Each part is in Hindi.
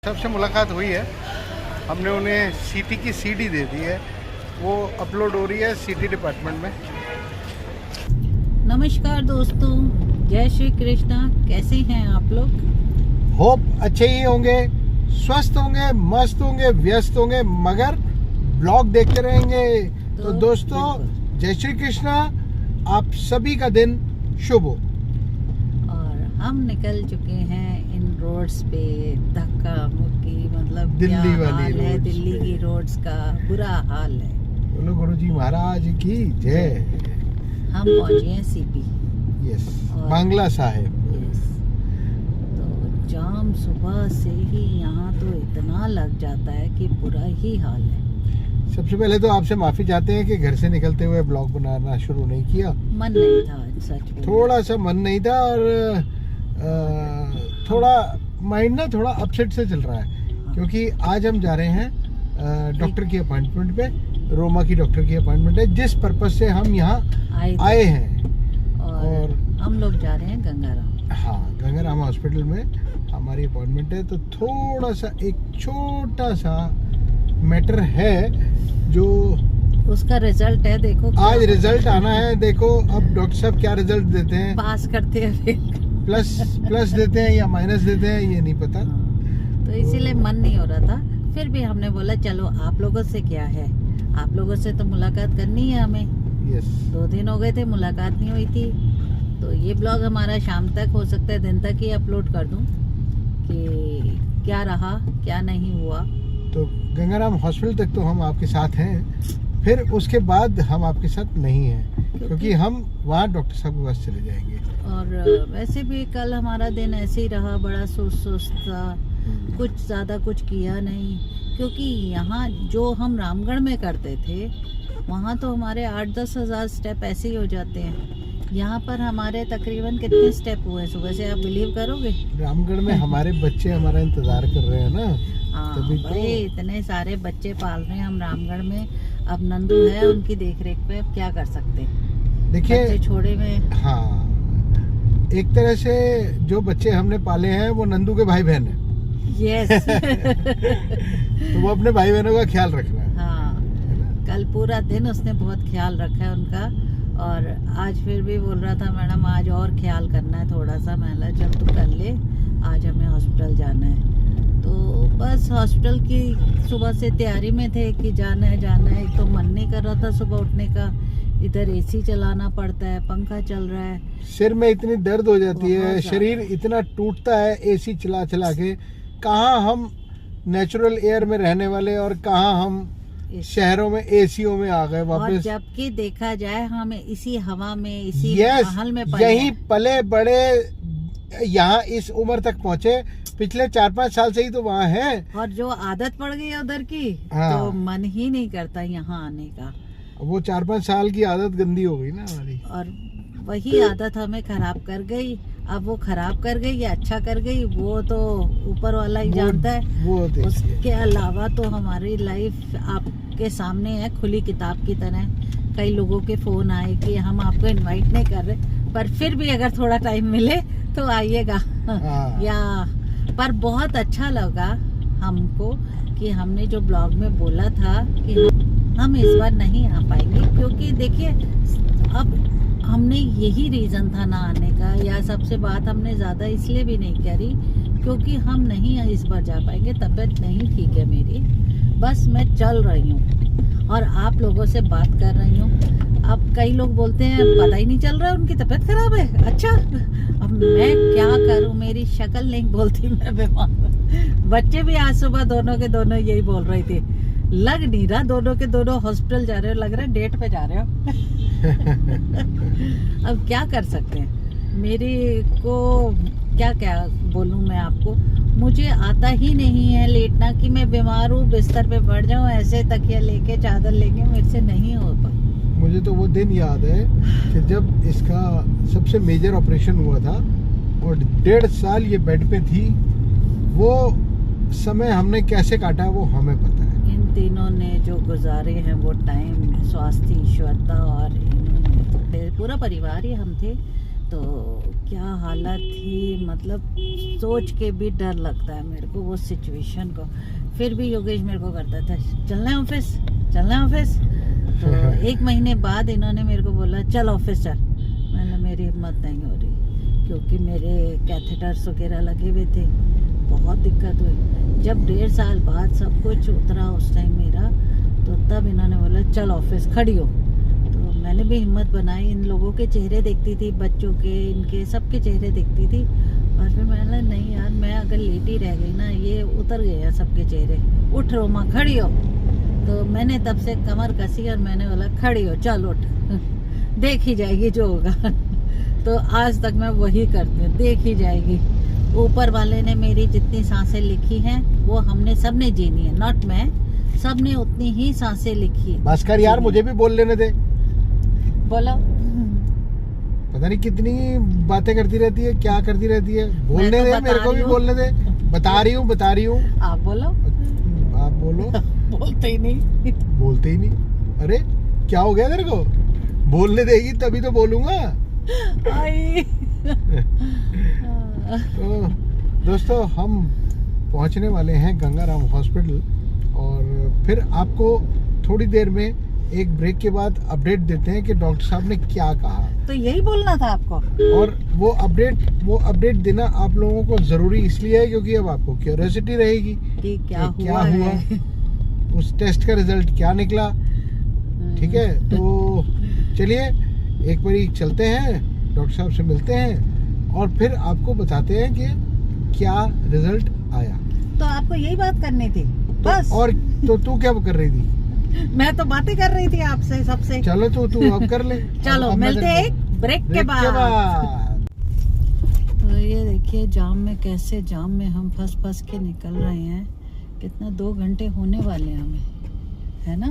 सबसे मुलाकात हुई है। हमने उन्हें सीटी की सीडी दे दी है, वो अपलोड हो रही है सीटी डिपार्टमेंट में। नमस्कार दोस्तों, जय श्री कृष्णा। कैसे हैं आप लोग? होप अच्छे ही होंगे, स्वस्थ होंगे, मस्त होंगे, व्यस्त होंगे, मगर ब्लॉग देखते रहेंगे। तो दोस्तों, जय श्री कृष्णा, आप सभी का दिन शुभ हो। और हम निकल चुके हैं इन रोड्स पे, धक्का मुक्की, मतलब दिल्ली क्या वाली हाल है। रोड्स दिल्ली पे। की रोड्स का बुरा हाल है। बोलो गुरुजी महाराज की जय। हम पहुंचे हैं सीपी। यस, और- बांग्ला साहेब। यस। तो जाम सुबह से ही यहाँ तो इतना लग जाता है कि बुरा ही हाल है। सबसे पहले तो आपसे माफी चाहते हैं कि घर से निकलते हुए ब्लॉग बनाना शुरू नहीं किया। मन नहीं था सच में। थोड़ा सा मन नहीं था और थोड़ा माइंड ना थोड़ा अपसेट से चल रहा है, क्योंकि आज हम जा रहे हैं डॉक्टर की अपॉइंटमेंट पे। रोमा की डॉक्टर की अपॉइंटमेंट है, जिस पर्पज से हम यहाँ आए हैं। और हम लोग जा रहे हैं गंगाराम। हाँ, गंगाराम हॉस्पिटल में हमारी अपॉइंटमेंट है। तो थोड़ा सा एक छोटा सा मैटर है जो उसका रिजल्ट है। देखो आज रिजल्ट आना है। देखो अब डॉक्टर साहब क्या रिजल्ट देते हैं, पास करते हैं। प्लस देते हैं या माइनस देते हैं, ये नहीं पता। तो इसीलिए मन नहीं हो रहा था। फिर भी हमने बोला चलो, आप लोगों से क्या है, आप लोगों से तो मुलाकात करनी है हमें। यस, 2 दिन हो गए थे, मुलाकात नहीं हुई थी। तो ये ब्लॉग हमारा शाम तक, हो सकता है दिन तक ही अपलोड कर दूं कि क्या रहा क्या नहीं हुआ। तो गंगाराम हॉस्पिटल तक तो हम आपके साथ हैं, फिर उसके बाद हम आपके साथ नहीं हैं, क्योंकि हम वहाँ डॉक्टर साहब के पास चले जाएंगे। और वैसे भी कल हमारा दिन ऐसे ही रहा, बड़ा सुस्त था। कुछ ज़्यादा कुछ किया नहीं, क्योंकि यहाँ जो हम रामगढ़ में करते थे वहाँ तो हमारे 8-10 हज़ार स्टेप ऐसे ही हो जाते हैं। यहाँ पर हमारे तकरीबन कितने स्टेप हुए सुबह से, आप बिलीव करोगे? रामगढ़ में हमारे बच्चे हमारा इंतजार कर रहे हैं ना। हाँ तभी तो। भाई, इतने सारे बच्चे पाल रहे हैं हम रामगढ़ में। अब नंदू है, उनकी देखरेख पे अब क्या कर सकते हैं, देखिए, बच्चे छोड़े में। हाँ, एक तरह से जो बच्चे हमने पाले हैं वो नंदू के भाई बहन है। यस। तो वो अपने भाई बहनों का ख्याल रख रहा है। हाँ, कल पूरा दिन उसने बहुत ख्याल रखा है उनका। और आज फिर भी बोल रहा था, मैडम आज और ख्याल करना है थोड़ा सा। मैं चल तू कर ले, आज हमें हॉस्पिटल जाना है। तो बस हॉस्पिटल की सुबह से तैयारी में थे कि जाना है जाना है। एक तो मन नहीं कर रहा था सुबह उठने का, इधर एसी चलाना पड़ता है, पंखा चल रहा है, सिर में इतनी दर्द हो जाती है, बहुत शरीर इतना टूटता है एसी चला चला के। कहाँ हम नेचुरल एयर में रहने वाले और कहाँ हम शहरों में एसीओ में आ गए और वापस। जबकि देखा जाए हम इसी हवा में, इसी यस, महल में पले यही हैं। पले बड़े, यहाँ इस उम्र तक पहुँचे। पिछले 4-5 साल से ही तो वहाँ हैं। और जो आदत पड़ गई है उधर की, हाँ। तो मन ही नहीं करता यहाँ आने का। वो 4-5 साल की आदत गंदी हो गई ना हमारी। और वही आदत हमें खराब कर गई। अब वो खराब कर गई या अच्छा कर गई, वो तो ऊपर वाला ही जानता है। वो देखिए। उसके अलावा तो हमारी लाइफ आपके सामने है, खुली किताब की तरह। कई लोगों के फोन आए कि हम आपको इनवाइट नहीं कर रहे, पर फिर भी अगर थोड़ा टाइम मिले तो आइएगा। हाँ। या पर बहुत अच्छा लगा हमको कि हमने जो ब्लॉग में बोला था कि हम इस बार नहीं आ पाएंगे, क्योंकि देखिए अब हमने यही रीज़न था ना आने का। या सबसे बात हमने ज़्यादा इसलिए भी नहीं करी क्योंकि हम नहीं इस बार जा पाएंगे। तबीयत नहीं ठीक है मेरी, बस मैं चल रही हूँ और आप लोगों से बात कर रही हूँ। अब कई लोग बोलते हैं पता ही नहीं चल रहा उनकी तबीयत खराब है। अच्छा, अब मैं क्या करूँ, मेरी शक्ल नहीं बोलती मैं बीमार। बच्चे भी आज सुबह दोनों के दोनों यही बोल रहे थे, लग नहीं रहा दोनों के दोनों हॉस्पिटल जा रहे हो, लग रहा है डेट पे जा रहे हो। अब क्या कर सकते हैं, मेरे को क्या क्या बोलूं मैं आपको। मुझे आता ही नहीं है लेटना, कि मैं बीमार हूँ बिस्तर पे पड़ जाऊँ ऐसे तकिया लेके चादर लेके, मेरे से नहीं हो पा। मुझे तो वो दिन याद है कि जब इसका सबसे मेजर ऑपरेशन हुआ था और 1.5 साल ये बेड पे थी। वो समय हमने कैसे काटा वो हमें पता है। इन तीनों ने जो गुजारे हैं वो टाइम, स्वास्थ्य, ईश्वरता, और इन्होंने पूरा परिवार ही हम थे। तो क्या हालत थी, मतलब सोच के भी डर लगता है मेरे को वो सिचुएशन को। फिर भी योगेश मेरे को करता था चलना है ऑफिस, चलना है ऑफिस। तो 1 महीने बाद इन्होंने मेरे को बोला चल ऑफिस चल। मैंने मेरी हिम्मत नहीं हो रही क्योंकि मेरे कैथेटर्स वगैरह लगे हुए थे, बहुत दिक्कत हुई। जब 1.5 साल बाद सब कुछ उतरा उस टाइम मेरा, तो तब इन्होंने बोला चल ऑफिस खड़ी हो। तो मैंने भी हिम्मत बनाई, इन लोगों के चेहरे देखती थी, बच्चों के, इनके सबके चेहरे देखती थी। और फिर मैंने नहीं यार, मैं अगर लेटी रह गई ना, ये उतर गए हैं सबके चेहरे, उठ रोमा खड़ी हो। तो मैंने तब से कमर कसी और मैंने बोला खड़ी हो, चल उठ, देखी जाएगी जो होगा। तो आज तक मैं वही करती हूँ, देखी जाएगी। ऊपर वाले ने मेरी जितनी सांसें लिखी हैं वो हमने सबने जीनी है, नॉट मैं, सबने उतनी ही सांसें लिखी है। बस कर यार, मुझे भी बोल लेने दे। बोलो। पता नहीं कितनी बातें करती रहती है, क्या करती रहती है। बोलने तो दे, मेरे को भी बोलने दे। बता रही हूँ। आप बोलो। आप बोलो। बोलते ही नहीं। बोलते ही नहीं। अरे क्या हो गया तेरे को? बोलने देगी तभी तो बोलूंगा। आई। तो दोस्तों, हम पहुंचने वाले हैं गंगाराम हॉस्पिटल और फिर आपको थोड़ी देर में एक ब्रेक के बाद अपडेट देते हैं कि डॉक्टर साहब ने क्या कहा। तो यही बोलना था आपको। और वो अपडेट देना आप लोगों को जरूरी इसलिए है क्योंकि अब आपको क्यूरियोसिटी रहेगी कि क्या हुआ है। उस टेस्ट का रिजल्ट क्या निकला। ठीक है, तो चलिए एक बारी चलते हैं, डॉक्टर साहब से मिलते हैं और फिर आपको बताते हैं कि क्या रिजल्ट आया। तो आपको यही बात करनी थी बस। और तो तू क्या कर रही थी? मैं तो बातें कर रही थी आपसे सबसे। चलो तू अब कर ले। चलो अब मिलते हैं एक ब्रेक के बाद। तो ये देखिए जाम में, कैसे जाम में हम फंस के निकल रहे हैं। कितना 2 घंटे होने वाले हैं हमें, है ना?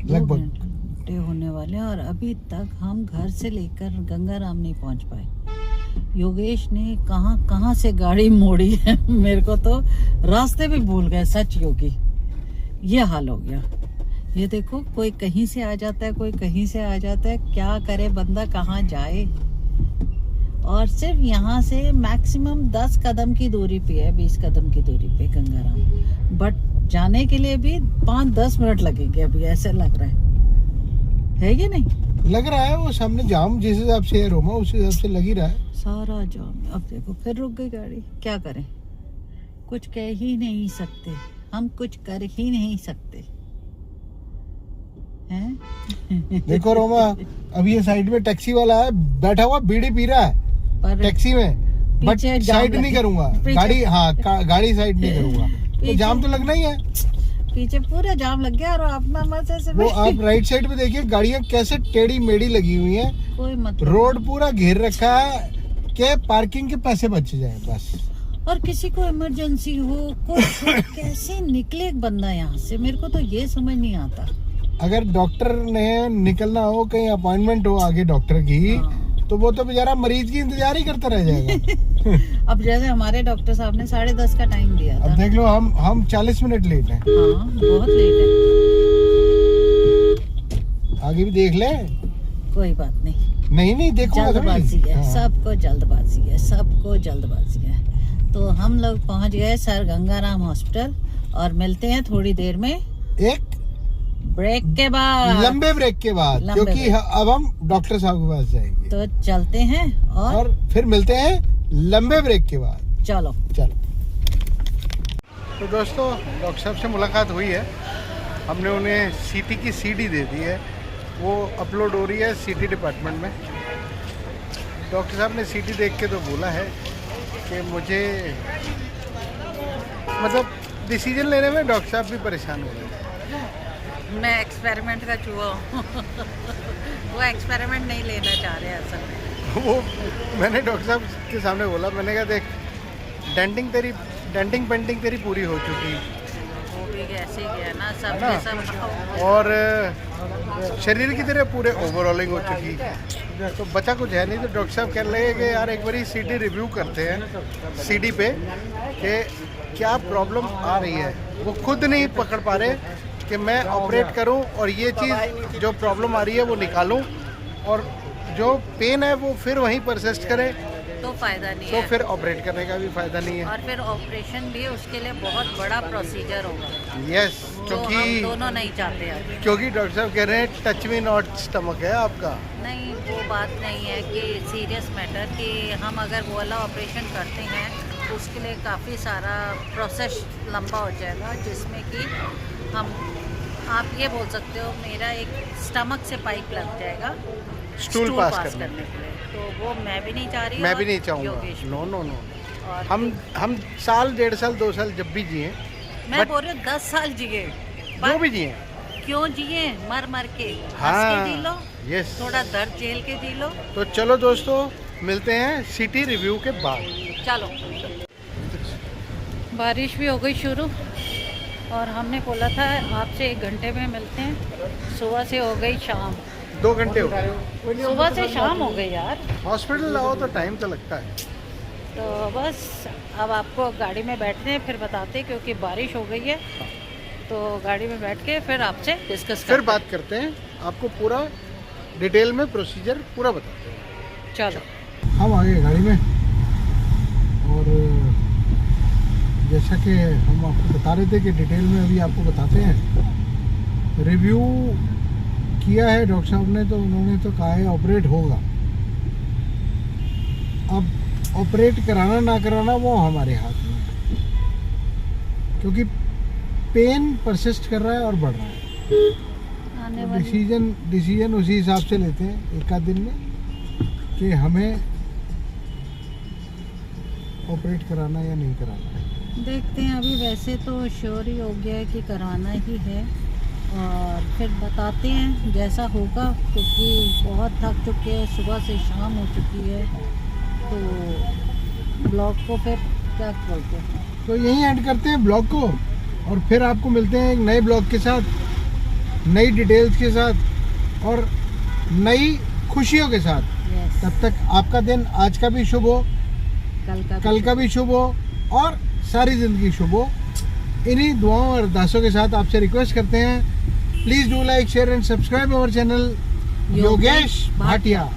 2 लगभग घंटे होने वाले हैं और अभी तक हम घर से लेकर गंगाराम नहीं पहुंच पाए। योगेश ने कहां से गाड़ी मोड़ी है। मेरे को तो रास्ते भी भूल गए सच योगी, ये हाल हो गया। ये देखो, कोई कहीं से आ जाता है, कोई कहीं से आ जाता है, क्या करे बंदा, कहाँ जाए। और सिर्फ यहाँ से मैक्सिमम 10 कदम की दूरी पे है, 20 कदम की दूरी पे गंगाराम, बट जाने के लिए भी 5-10 मिनट लगेंगे अभी, ऐसे लग रहा है कि नहीं? लग रहा है वो सामने जाम जिस हिसाब से है रोमा, उस हिसाब से लग ही रहा है सारा जाम। अब देखो फिर रुक गई गाड़ी, क्या करें, कुछ कह ही नहीं सकते, हम कुछ कर ही नहीं सकते हैं। देखो रोमा, अब ये साइड में टैक्सी वाला है, बैठा हुआ बीड़ी पी रहा है पर टैक्सी में, बट साइड नहीं करूंगा गाड़ी। हाँ, गाड़ी साइड नहीं करूंगा, तो जाम तो लगना ही है। पीछे पूरा जाम लग गया और अपना मजे से वो आप राइट साइड पे देखिए, गाड़ियां कैसे टेढ़ी मेढ़ी लगी हुई हैं। कोई मतलब रोड पूरा घेर रखा है कि पार्किंग के पैसे बच जाए बस। और किसी को इमरजेंसी हो, कैसे निकले एक बंदा यहाँ से, मेरे को तो ये समझ नहीं आता। अगर डॉक्टर ने निकलना हो, कहीं अपॉइंटमेंट हो आगे डॉक्टर की, तो वो तो बेचारा मरीज की इंतजार ही करता रह जाएगा। अब जैसे हमारे डॉक्टर साहब ने 10:30 का टाइम दिया था। अब देख लो, हम 40 मिनट लेट हैं। हाँ, बहुत लेट है। आगे भी देख ले, कोई बात नहीं। नहीं देखो, जल्दबाजी है, सबको जल्दबाजी है, सबको जल्दबाजी है। तो हम लोग पहुंच गए सर गंगाराम हॉस्पिटल और मिलते हैं थोड़ी देर में एक ब्रेक के बाद, लंबे ब्रेक के बाद, क्योंकि अब हम डॉक्टर साहब के पास जाएंगे। तो चलते हैं और फिर मिलते हैं लंबे ब्रेक के बाद। चलो। तो दोस्तों, डॉक्टर साहब से मुलाकात हुई है, हमने उन्हें सीटी की सीडी दे दी है, वो अपलोड हो रही है सीटी डिपार्टमेंट में। डॉक्टर साहब ने सीटी देख के तो बोला है कि मुझे, मतलब डिसीजन लेने में डॉक्टर साहब भी परेशान हो गए। मैं एक्सपेरिमेंट का चूहा हूँ। वो एक्सपेरिमेंट नहीं लेना चाह रहे असल में। वो मैंने डॉक्टर साहब के सामने बोला, मैंने कहा देख, डेंटिंग पेंटिंग तेरी पूरी हो चुकी, वो भी ऐसे ही गया ना, सब और शरीर की तरह पूरे ओवरऑलिंग हो चुकी, तो बचा कुछ है नहीं। तो डॉक्टर साहब कह रहे हैं कि यार एक बारी सीटी रिव्यू करते हैं सीडी पे कि क्या प्रॉब्लम आ रही है। वो खुद नहीं पकड़ पा रहे कि मैं ऑपरेट करूं और ये चीज़ जो प्रॉब्लम आ रही है वो निकालूं, और जो पेन है वो फिर वहीं परसिस्ट करे, तो फायदा नहीं तो है। फिर ऑपरेट करने का भी फायदा नहीं है। और फिर ऑपरेशन भी उसके लिए बहुत बड़ा प्रोसीजर होगा, यस, जो हम क्योंकि दोनों नहीं चाहते हैं। डॉक्टर साहब कह रहे हैं टच मी नॉट स्टमक है आपका। नहीं, वो बात नहीं है कि सीरियस मैटर कि हम अगर वो वाला ऑपरेशन करते हैं तो उसके लिए काफ़ी सारा प्रोसेस लंबा हो जाएगा, जिसमें कि हम, आप ये बोल सकते हो मेरा एक स्टमक से पाइप लग जाएगा स्टूल पास करने के लिए, तो वो मैं भी नहीं चाह रही। मैं और भी नहीं चाहूँगा। योगेश भी। No no no. और हम साल, 1.5 साल, 2 साल जब भी जिए, मैं but- बोल रही हूँ 10 साल जिए, जो भी जिए, क्यों जिए, मर मर के हंस हाँ, के जी लो, यस। थोड़ा दर्द झेल के जी लो। तो चलो दोस्तों, मिलते हैं सिटी रिव्यू के बाद। चलो। बारिश भी हो गई शुरू, और हमने बोला था आपसे 1 घंटे में मिलते हैं। सुबह से हो गई शाम, 2 घंटे हो गए। सुबह से शाम हो गई यार। हॉस्पिटल आओ तो टाइम तो लगता है। तो बस अब आपको गाड़ी में बैठते हैं, फिर बताते हैं, क्योंकि बारिश हो गई है। तो गाड़ी में बैठ के फिर आपसे डिस्कस फिर बात करते हैं, आपको पूरा डिटेल में प्रोसीजर पूरा बताते हैं। चलो। हम आ गए गाड़ी में, और जैसा कि हम आपको बता रहे थे कि डिटेल में अभी आपको बताते हैं। रिव्यू किया है डॉक्टर साहब ने, तो उन्होंने तो कहा है ऑपरेट होगा। अब ऑपरेट कराना ना कराना वो हमारे हाथ में है, क्योंकि पेन परसिस्ट कर रहा है और बढ़ रहा है। आने वाली डिसीजन उसी हिसाब से लेते हैं एक आध दिन में कि हमें ऑपरेट कराना या नहीं कराना है। देखते हैं। अभी वैसे तो श्योर ही हो गया है कि करवाना ही है, और फिर बताते हैं जैसा होगा, क्योंकि बहुत थक चुके हैं, सुबह से शाम हो चुकी है। तो ब्लॉग को फिर क्या बोलते हैं, तो यहीं एंड करते हैं ब्लॉग को, और फिर आपको मिलते हैं एक नए ब्लॉग के साथ, नई डिटेल्स के साथ और नई खुशियों के साथ। तब तक आपका दिन आज का भी शुभ हो, कल का भी शुभ हो, और सारी ज़िंदगी शुभ हो। इन्हीं दुआओं और अरदासों के साथ आपसे रिक्वेस्ट करते हैं, please do like, share and subscribe our channel Yogesh Bhatia.